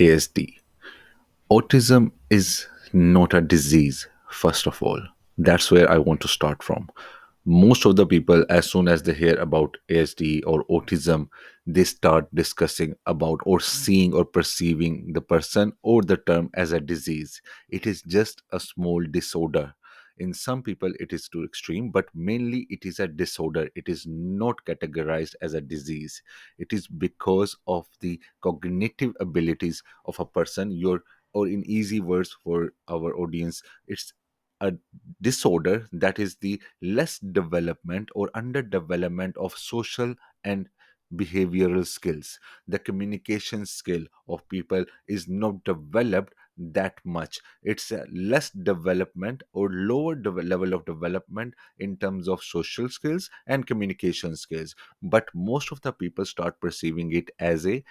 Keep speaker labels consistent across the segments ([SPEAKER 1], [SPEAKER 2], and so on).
[SPEAKER 1] ASD. Autism is not a disease, first of all. That's where I want to start from. Most of the people, as soon as they hear about ASD or autism, they start discussing about or seeing or perceiving the person or the term as a disease. It is just a small disorder. In some people, it is too extreme, but mainly it is a disorder. It is not categorized as a disease. It is because of the cognitive abilities of a person. Or in easy words for our audience, it's a disorder that is the less development or underdevelopment of social and behavioral skills. The communication skill of people is not developed that much. It's a less development or lower level of development in terms of social skills and communication skills. But most of the people start perceiving it as a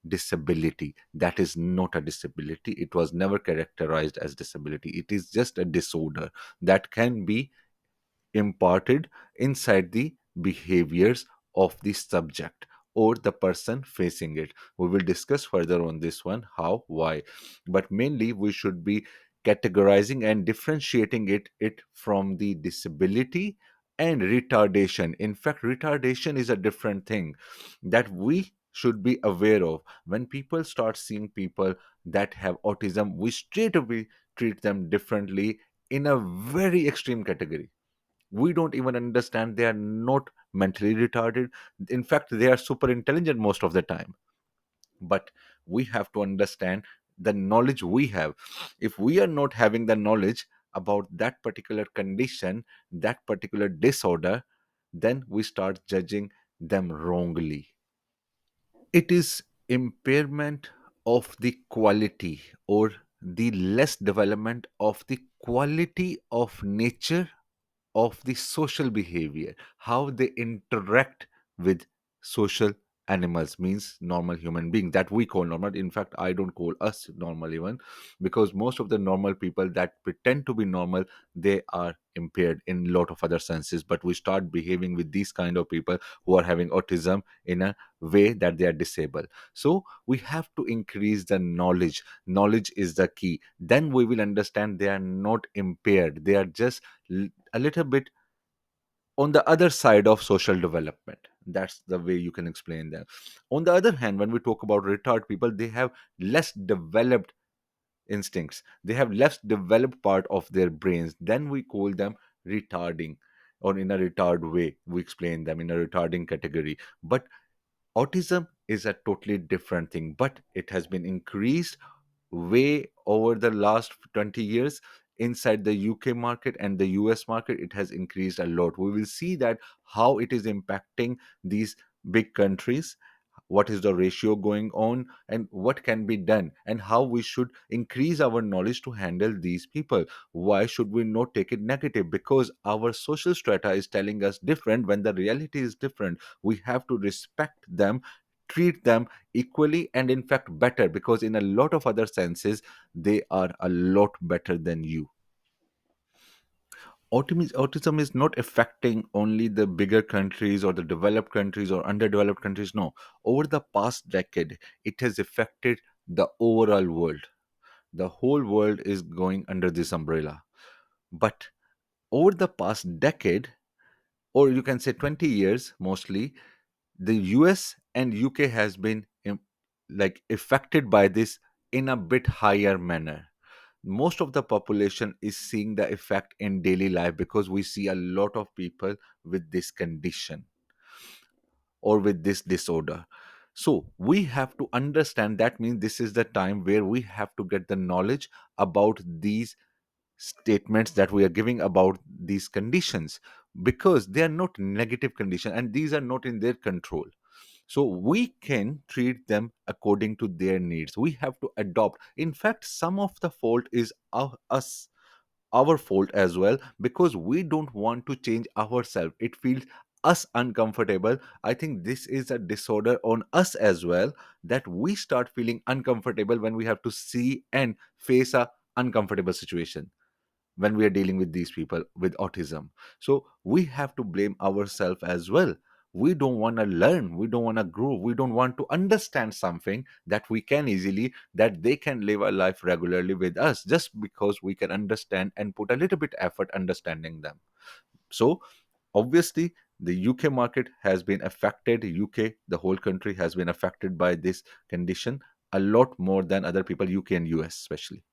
[SPEAKER 1] disability. That is not a disability. It was never characterized as disability. It is just a disorder that can be imparted inside the behaviors of the subject or the person facing it. We will discuss further on this one how, why, but mainly we should be categorizing and differentiating it from the disability and retardation. In fact, retardation is a different thing that we should be aware of. When people start seeing people that have autism, we straight away treat them differently in a very extreme category. We don't even understand they are not mentally retarded. In fact, they are super intelligent most of the time. But we have to understand the knowledge we have. If we are not having the knowledge about that particular condition, that particular disorder, then we start judging them wrongly. It is impairment of the quality or the less development of the quality of nature of the social behavior, how they interact with social animals, means normal human being that we call normal. In fact, I don't call us normal even, because most of the normal people that pretend to be normal, they are impaired in a lot of other senses. But we start behaving with these kind of people who are having autism in a way that they are disabled. So we have to increase the knowledge. Knowledge is the key. Then we will understand they are not impaired, they are just a little bit on the other side of social development. That's the way you can explain them. On the other hand, when we talk about retard people, they have less developed instincts, they have less developed part of their brains, then we call them retarding, or in a retard way we explain them in a retarding category. But autism is a totally different thing, but it has been increased way over the last 20 years. Inside the UK market and the US market, it has increased a lot. We will see that how it is impacting these big countries, what is the ratio going on, and what can be done, and how we should increase our knowledge to handle these people. Why should we not take it negative? Because our social strata is telling us different when the reality is different. We have to respect them, treat them equally, and in fact better, because in a lot of other senses they are a lot better than you. Autism is not affecting only the bigger countries or the developed countries or underdeveloped countries. No, over the past decade, it has affected the overall world. The whole world is going under this umbrella. But over the past decade, or you can say 20 years mostly, the US and UK has been like affected by this in a bit higher manner. Most of the population is seeing the effect in daily life, because we see a lot of people with this condition or with this disorder. So we have to understand, that means this is the time where we have to get the knowledge about these statements that we are giving about these conditions, because they are not negative condition and these are not in their control. So we can treat them according to their needs. We have to adopt. In fact, some of the fault is us, our fault as well, because we don't want to change ourselves. It feels us uncomfortable. I think this is a disorder on us as well, that we start feeling uncomfortable when we have to see and face a uncomfortable situation when we are dealing with these people with autism. So we have to blame ourselves as well. We don't want to learn, we don't want to grow, we don't want to understand something that we can easily, that they can live a life regularly with us just because we can understand and put a little bit effort understanding them. So obviously the UK market has been affected. UK, the whole country has been affected by this condition a lot more than other people, UK and US especially.